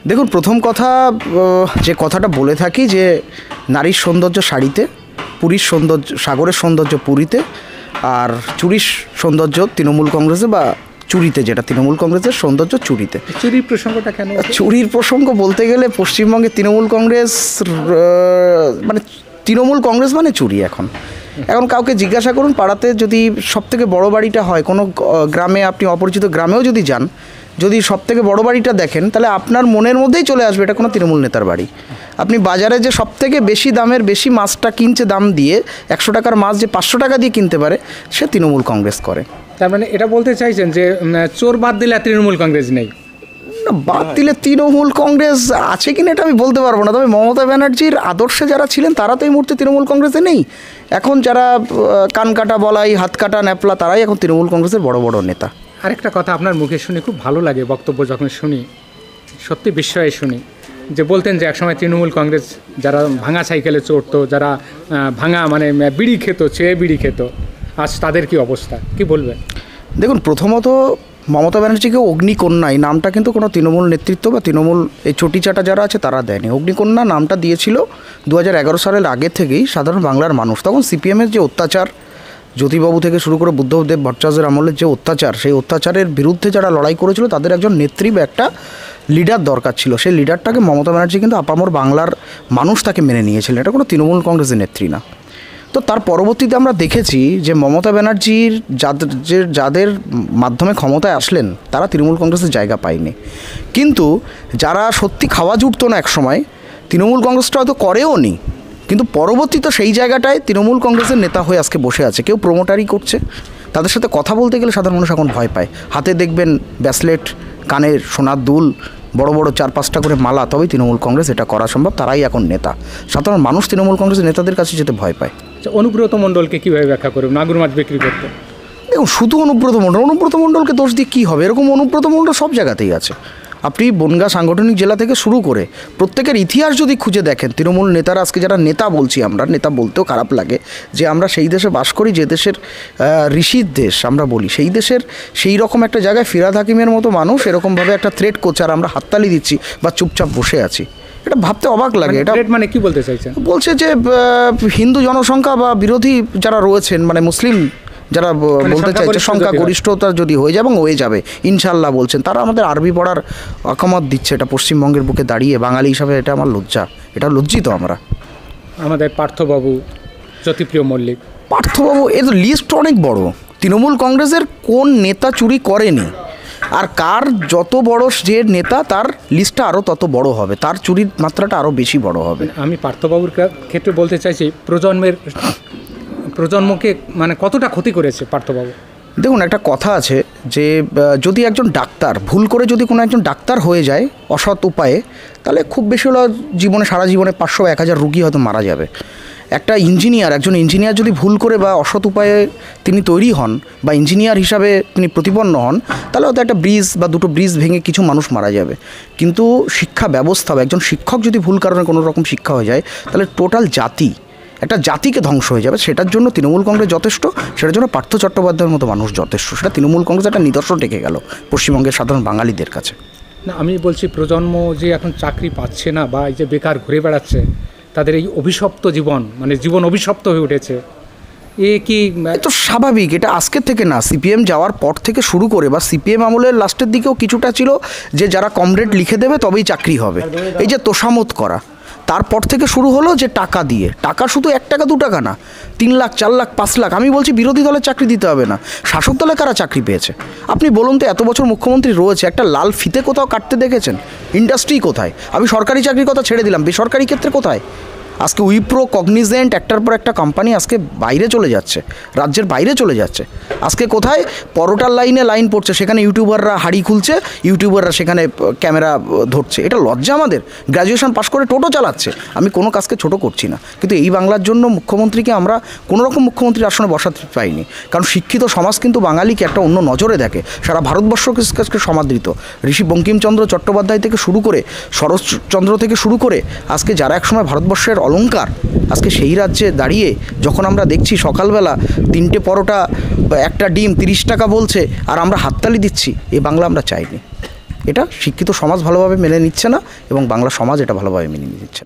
দেখুন, প্রথম কথা যে কথাটা বলে থাকি যে নারীর সৌন্দর্য শাড়িতে, পুরীর সৌন্দর্য, সাগরের সৌন্দর্য পুরীতে, আর চুরির সৌন্দর্য তৃণমূল কংগ্রেসে, বা চুরিতে, যেটা তৃণমূল কংগ্রেসের সৌন্দর্য চুরিতে। চুরির প্রসঙ্গটা কেন? চুরির প্রসঙ্গ বলতে গেলে পশ্চিমবঙ্গে তৃণমূল কংগ্রেস মানে তৃণমূল কংগ্রেস মানে চুরি। এখন কাউকে জিজ্ঞাসা করুন পাড়াতে যদি সবথেকে বড় বাড়িটা হয়, কোনো গ্রামে, আপনি অপরিচিত গ্রামেও যদি যান, যদি সবথেকে বড় বাড়িটা দেখেন, তাহলে আপনার মনের মধ্যেই চলে আসবে এটা কোনো তৃণমূল নেতার বাড়ি। আপনি বাজারে যে সবথেকে বেশি দামের বেশি মাছটা কিনছে, দাম দিয়ে 100 টাকার মাছ যে 500 টাকা দিয়ে কিনতে পারে, সে তৃণমূল কংগ্রেস করে। তার মানে এটা বলতে চাইছেন যে চোর বাদ দিলে তৃণমূল কংগ্রেস নেই? না, বাদ দিলে তৃণমূল কংগ্রেস আছে কিনা এটা আমি বলতে পারবো না। তবে মমতা ব্যানার্জির আদর্শে যারা ছিলেন তারা তো এই মুহূর্তে তৃণমূল কংগ্রেসে নেই। এখন যারা কান কাটা বলাই, হাত কাটা ন্যাপলা, তারাই এখন তৃণমূল কংগ্রেসের বড় বড় নেতা। আরেকটা কথা আপনার মুখে শুনে খুব ভালো লাগে, বক্তব্য যখন শুনি সত্যি বিস্ময়ে শুনি, যে বলতেন যে একসময় তৃণমূল কংগ্রেস যারা ভাঙা সাইকেলে চড়তো, যারা ভাঙা মানে বিড়ি খেত, চেয়ে বিড়ি খেত, আজ তাদের কি অবস্থা, কি বলবেন? দেখুন, প্রথমত মমতা ব্যানার্জিকে অগ্নিকন্যা এই নামটা কিন্তু কোনো তৃণমূল নেতৃত্ব বা তৃণমূল এই চটিচাটা যারা আছে তারা দেয়নি। অগ্নিকন্যা নামটা দিয়েছিল 2011 সালের আগের থেকেই সাধারণ বাংলার মানুষ। তখন সিপিএমের যে অত্যাচার, জ্যোতিবাবু থেকে শুরু করে বুদ্ধদেব ভট্টাচার্যের আমলের যে অত্যাচার, সেই অত্যাচারের বিরুদ্ধে যারা লড়াই করেছিল তাদের একজন নেত্রী বা একটা লিডার দরকার ছিল। সেই লিডারটাকে মমতা ব্যানার্জি কিন্তু আপামর বাংলার মানুষ তাকে মেনে নিয়েছিলেন। এটা কোনো তৃণমূল কংগ্রেসের নেত্রী না। তো তার পরবর্তীতে আমরা দেখেছি যে মমতা ব্যানার্জির যাদের মাধ্যমে ক্ষমতায় আসলেন তারা তৃণমূল কংগ্রেসের জায়গা পায়নি। কিন্তু যারা সত্যি খাওয়া জুটতো না একসময়, তৃণমূল কংগ্রেসটা হয়তো করেও নি, কিন্তু পরবর্তীতে সেই জায়গাটায় তৃণমূল কংগ্রেসের নেতা হয়ে আজকে বসে আছে। কেউ প্রমোটারি করছে, তাদের সাথে কথা বলতে গেলে সাধারণ মানুষ এখন ভয় পায়। হাতে দেখবেন ব্যাসলেট, কানের সোনার দুল, বড় বড় 4-5টা করে মালা, তবেই তৃণমূল কংগ্রেস এটা করা সম্ভব। তারাই এখন নেতা। সাধারণ মানুষ তৃণমূল কংগ্রেসের নেতাদের কাছে যেতে ভয় পায়। অনুব্রত মণ্ডলকে কীভাবে ব্যাখ্যা করবেন? মাগুর মাছ বিক্রি করতে। দেখুন, শুধু অনুব্রত মণ্ডলকে দোষ দিয়ে কী হবে? এরকম অনুব্রত মণ্ডল সব জায়গাতেই আছে। আপনি বনগাঁ সাংগঠনিক জেলা থেকে শুরু করে প্রত্যেকের ইতিহাস যদি খুঁজে দেখেন, তৃণমূল নেতারা আজকে যারা নেতা বলছি, আমরা নেতা বলতেও খারাপ লাগে যে আমরা সেই দেশে বাস করি যে দেশের ঋষির দেশ আমরা বলি, সেই দেশের সেই রকম একটা জায়গায় ফিরহাদ হাকিমের মতো মানুষ এরকমভাবে একটা থ্রেট করছে আর আমরা হাততালি দিচ্ছি বা চুপচাপ বসে আছি। এটা ভাবতে অবাক লাগে। এটা মানে কি বলতে চাইছেন? বলছে যে হিন্দু জনসংখ্যা বা বিরোধী যারা রয়েছেন, মানে মুসলিম যারা বলতে চাইছে সংখ্যাগরিষ্ঠতা যদি হয়ে যায় এবং হয়ে যাবে ইনশাল্লাহ বলছেন, তারা আমাদের আরবি পড়ার অকামত দিচ্ছে। এটা পশ্চিমবঙ্গের বুকে দাঁড়িয়ে বাঙালি হিসাবে এটা আমার লজ্জা, এটা লজ্জিত আমরা। আমাদের পার্থবাবু, জ্যোতিপ্রিয় মল্লিক, পার্থবাবু, এর লিস্ট অনেক বড়। তৃণমূল কংগ্রেসের কোন নেতা চুরি করেনি, আর কার যত বড় যে নেতা তার লিস্টটা আরও তত বড় হবে, তার চুরির মাত্রাটা আরও বেশি বড় হবে। আমি পার্থবাবুর ক্ষেত্রে বলতে চাইছি প্রজন্মকে মানে কতটা ক্ষতি করেছে পার্থবাবু? দেখুন, একটা কথা আছে যে যদি একজন ডাক্তার ভুল করে যদি কোনো একজন ডাক্তার হয়ে যায় অসৎ উপায়ে, তাহলে খুব বেশি হলো জীবনে, সারা জীবনে 500-1000 রুগী হয়তো মারা যাবে। একজন ইঞ্জিনিয়ার যদি ভুল করে বা অসৎ উপায়ে তিনি তৈরি হন বা ইঞ্জিনিয়ার হিসাবে তিনি প্রতিপন্ন হন, তাহলে হয়তো একটা ব্রিজ বা দুটো ব্রিজ ভেঙে কিছু মানুষ মারা যাবে। কিন্তু শিক্ষা ব্যবস্থা বা একজন শিক্ষক যদি ভুল কারণে কোনো রকম শিক্ষা হয়ে যায়, তাহলে টোটাল একটা জাতিকে ধ্বংস হয়ে যাবে। সেটার জন্য তৃণমূল কংগ্রেস যথেষ্ট, সেটার জন্য পার্থ চট্টোপাধ্যায়ের মতো মানুষ যথেষ্ট। সেটা তৃণমূল কংগ্রেস একটা নিদর্শন রেখে গেল পশ্চিমবঙ্গের সাধারণ বাঙালিদের কাছে। না, আমি বলছি প্রজন্ম যে এখন চাকরি পাচ্ছে না বা এই যে বেকার ঘুরে বেড়াচ্ছে, তাদের এই অভিশপ্ত জীবন, মানে জীবন অভিশপ্ত হয়ে উঠেছে, এ কি তো স্বাভাবিক? এটা আজকের থেকে না, সিপিএম যাওয়ার পর থেকে শুরু করে বা সিপিএম আমলের লাস্টের দিকেও কিছুটা ছিল যে যারা কমরেড লিখে দেবে তবেই চাকরি হবে, এই যে তোষামত করা। তারপর থেকে শুরু হলো যে টাকা দিয়ে, টাকা শুধু 1 টাকা 2 টাকা না, 3 লাখ 4 লাখ 5 লাখ। আমি বলছি বিরোধী দলের চাকরি দিতে হবে না, শাসক দলে কারা চাকরি পেয়েছে? আপনি বলুন তো, এত বছর মুখ্যমন্ত্রী রয়েছে, একটা লাল ফিতে কোথাও কাটতে দেখেছেন? ইন্ডাস্ট্রি কোথায়? আমি সরকারি চাকরির কথা ছেড়ে দিলাম, বেসরকারি ক্ষেত্রে কোথায়? আজকে উইপ্রো, কগনিজেন্ট, একটার পর একটা কোম্পানি আজকে বাইরে চলে যাচ্ছে, রাজ্যের বাইরে চলে যাচ্ছে। আজকে কোথায় পরোটার লাইন পড়ছে, সেখানে ইউটিউবাররা হাড়ি খুলছে, ইউটিউবাররা সেখানে ক্যামেরা ধরছে। এটা লজ্জা আমাদের? গ্র্যাজুয়েশন পাশ করে টোটো চালাচ্ছে। আমি কোনো কাজকে ছোট করছি না, কিন্তু এই বাংলার জন্য মুখ্যমন্ত্রীকে আমরা কোনোরকম মুখ্যমন্ত্রীর আসনে বসাতে পাইনি, কারণ শিক্ষিত সমাজ কিন্তু বাঙালিকে একটা অন্য নজরে দেখে। সারা ভারতবর্ষকে সমাদৃত ঋষি বঙ্কিমচন্দ্র চট্টোপাধ্যায় থেকে শুরু করে, শরৎচন্দ্র থেকে শুরু করে, আজকে যারা একসময় ভারতবর্ষের অলংকার, আজকে সেই রাজ্যে দাঁড়িয়ে যখন আমরা দেখছি সকালবেলা 3টে পরোটা, 1টা ডিম 30 টাকা বলছে, আর আমরা হাততালি দিচ্ছি, এ বাংলা আমরা চাইনি। এটা শিক্ষিত সমাজ ভালোভাবে মেনে নিচ্ছে না এবং বাংলা সমাজ এটা ভালোভাবে মেনে নিচ্ছে না।